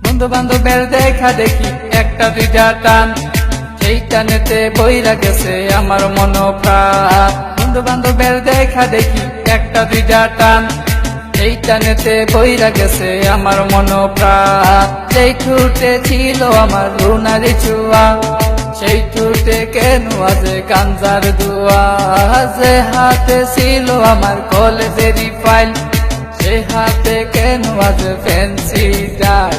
বন্ধু বান্ধবের দেখা দেখি একটা দুইটা টান, সেই টানেতে বইরা গেছে আমার মন প্রাণ। বন্ধু বান্ধবের দেখা দেখি একটা দুইটা টান, সেই টানেতে বইরা গেছে আমার মন প্রাণ। সেই ঠুটে ছিল আমার রুনারি ছোঁয়া, সেই ঠুটে কেন আছে গাঞ্জার দুয়া। যে হাতে ছিল আমার কলেজেরই ফাইল, সে হাতে কেন আজ ফ্যান্সি ডাল।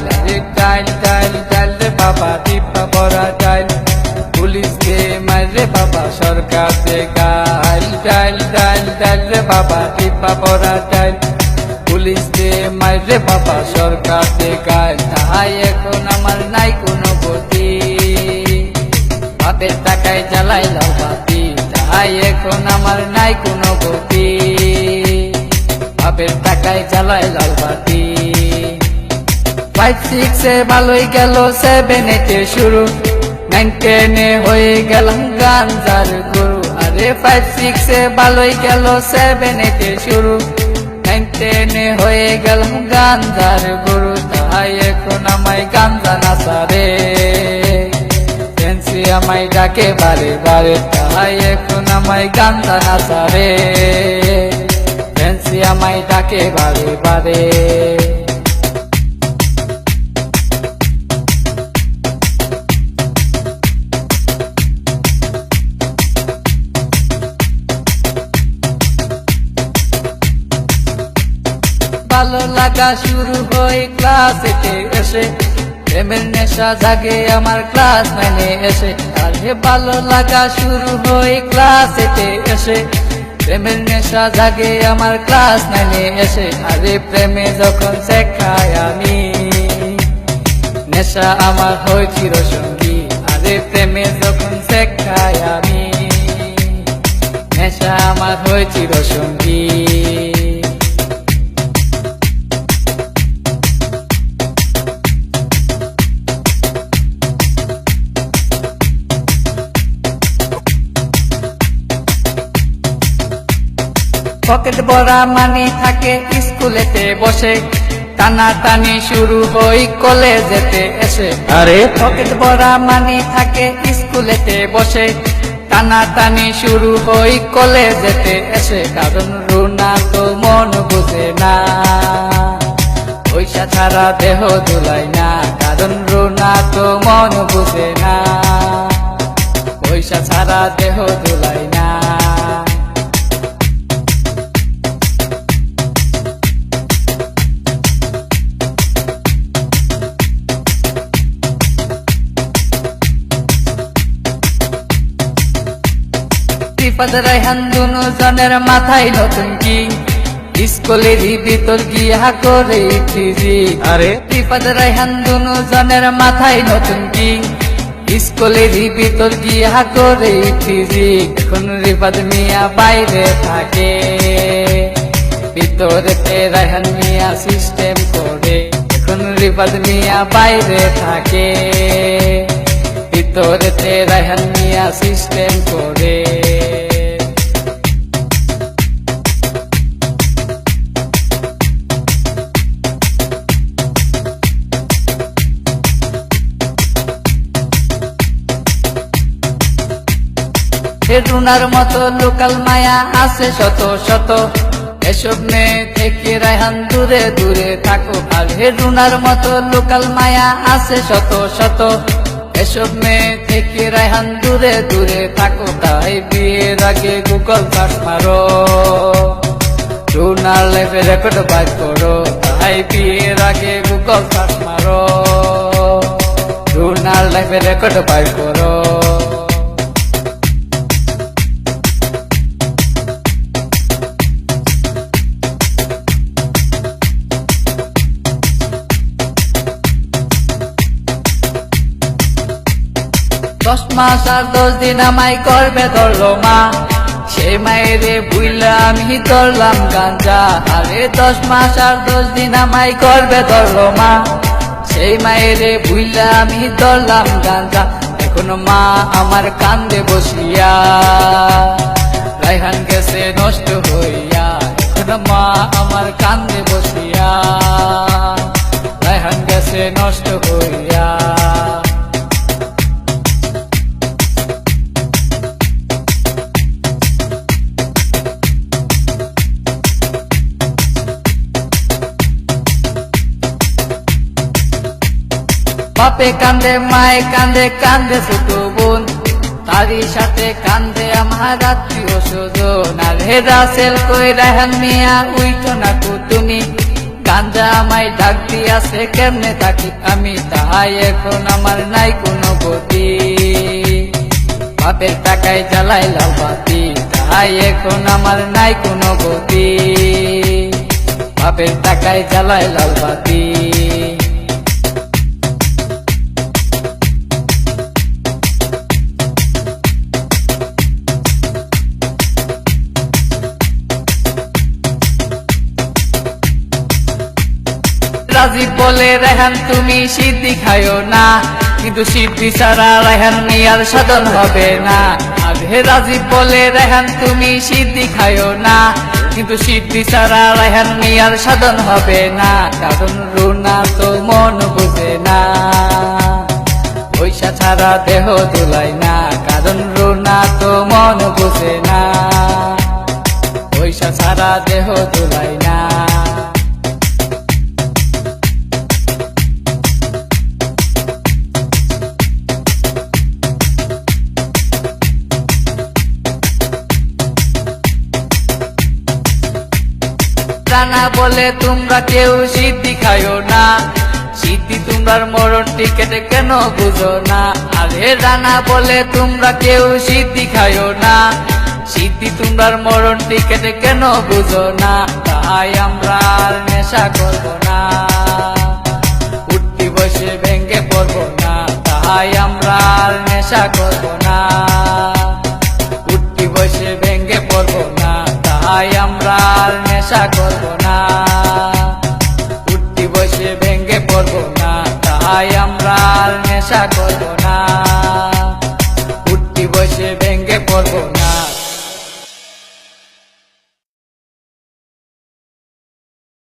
ডাইল ডাইল ডাইল রে বাবা, টিপা ভরা ডাইল, পুলিশ কে মারে বাবা, সরকার দে গাইল। ডাইল ডাইল ডাইল রে বাবা, টিপা ভরা ডাইল, পুলিশ কে মারে বাবা, সরকার দে গাইল। তাই এখন আমার নাই কোনো গতি, বাপের টাকায় জ্বালাই লাল বাতি। তাই এখন আমার নাই কোনো গতি, বাপের টাকায় জ্বালাই লাল বাতি। 5, 6 এ ভালোই গেল, 7, 8 এ শুরু, 9, 10 এ হয়ে গেলাম গাঞ্জার গুরু। আরে 5, 6 এ ভালোই গেল, 7, 8 এ শুরু, 9, 10 এ হয়ে গেলাম গাঞ্জার গুরু। তাই এখন আমায় গাঞ্জা নাচারে, ফ্যান্সি আমায় ডাকে বারে বারে। তাই এখন আমায় গাঞ্জা নাচারে, ফ্যান্সি আমায় ডাকে বারে বারে। ভালো লাগা শুরু হয় ক্লাস 8 এ এসে, প্রেমের নেশা জাগে আমার ক্লাস 9 এ এসে। আরে ভালো লাগা শুরু হয় ক্লাস 8 এ এসে, প্রেমের নেশা জাগে আমার ক্লাস 9 এ এসে। আরে প্রেমে যখন শেখাই আমি, নেশা আমার হয় চিরসঙ্গী। আরে প্রেমে যখন শেখাই আমি, নেশা আমার হয় চিরসঙ্গী। পকেট ভরা মানি থাকে স্কুলেতে বসে, টানা টানি শুরু হই কলেজেতে এসে। আরে পকেট ভরা মানি থাকে স্কুলেতে বসে, টানা টানি শুরু হই কলেজেতে এসে। কারণ রুনা তো মন বুঝে না, পয়সা ছাড়া দেহ দুলাই না। কারণ রুনা তো মন বুঝে না, পয়সা ছাড়া দেহ দুলাই না। রিফাত রায়হান দুনো জনের মাথায় নতুন কি, স্কুলেরই ভিতর গিয়া করে ফিজি। আরে রিফাত রায়হান দুনো জনের মাথায় নতুন কি, স্কুলেরই ভিতর গিয়া করে ফিজি। এখন রিফাত মিয়া বাইরে থাকে, ভিতরেতে রায়হান মিয়া সিস্টেম করে। এখন রিফাত মিয়া বাইরে থাকে, ভিতরেতে রায়হান মিয়া সিস্টেম করে। রুনার মতো লোকাল মায়া আছে শত শত, এসব মেয়ে থেকে রায়হান দূরে দূরে থাকো। আর রুনার মতো লোকাল মায়া আছে শত শত, এসব মেয়ে থেকে রায়হান দূরে দূরে থাকো। তাই বিয়ের আগে গুগল সার্চ মারো, রুনার লাইফে রেকর্ড বাইর করো। তাই বিয়ের আগে গুগল সার্চ মারো, রুনার লাইফে রেকর্ড বাইর করো। 10 মাস আর 10 দিন আমায় করবে ধরলো মা, সেই মায়েরে বুইলা আমি ধরলাম গাঞ্জা। আরে 10 মাস আর 10 দিন আমায় করবে ধরলো মা, সেই মায়েরে বুইলা আমি ধরলাম গাঞ্জা। এখন মা আমার কান্দে বসিয়া, রায়হান গেছে নষ্ট হইয়া। এখন মা আমার কান্দে বসিয়া, রায়হান গেছে নষ্ট হইয়া। বাপে কান্দে মায়ে কান্দে, কান্দে ছোট বোন, তারই সাথে কান্দে আমার আত্মীয় স্বজন। আর হে রাসেল কই রায়হান মিয়া উইঠো না কো তুমি, গাঞ্জা আমায় ডাক দিয়াছে কেমনে থাকি আমি, তাহাই এখন আমার নাই কোনো গতি। বাপের টাকায় জ্বালাই লাল বাতি, তাহাই এখন আমার নাই কোনো গতি। বাপের টাকায় জ্বালাই লাল বাতি। রাজীব বলে রায়হান তুমি সিদ্ধি খাইও না, কিন্তু সিদ্ধি ছাড়া রায়হান মিয়ার সাধন হবে না। আর হে রাজীব বলে রায়হান তুমি সিদ্ধি খাইও না, কিন্তু সিদ্ধি ছাড়া রায়হান মিয়ার সাধন হবে না। কারণ রুনা তো মন বুঝে না, পয়সা ছাড়া দেহ দুলাই না। কারণ রুনা তো মন বুঝে না, পয়সা ছাড়া দেহ দুলাই না। রানা বলে তোমরা কেউ সিদ্ধি খাইও না, সিদ্ধি তোমরার মরণ টিকেটে কেন বুঝো না। আরে রানা বলে তোমরা কেউ সিদ্ধি খাইও না, সিদ্ধি তোমরার মরণ টিকেটে কেন বুঝো না। তাই আমরা আর নেশা করবো না, উঠতি বসে ভেঙ্গে পড়বো না। তাই আমরা আর নেশা করবো না, উঠতি বসে ভেঙ্গে পড়বো না। তাই আমরা আর নেশা করবো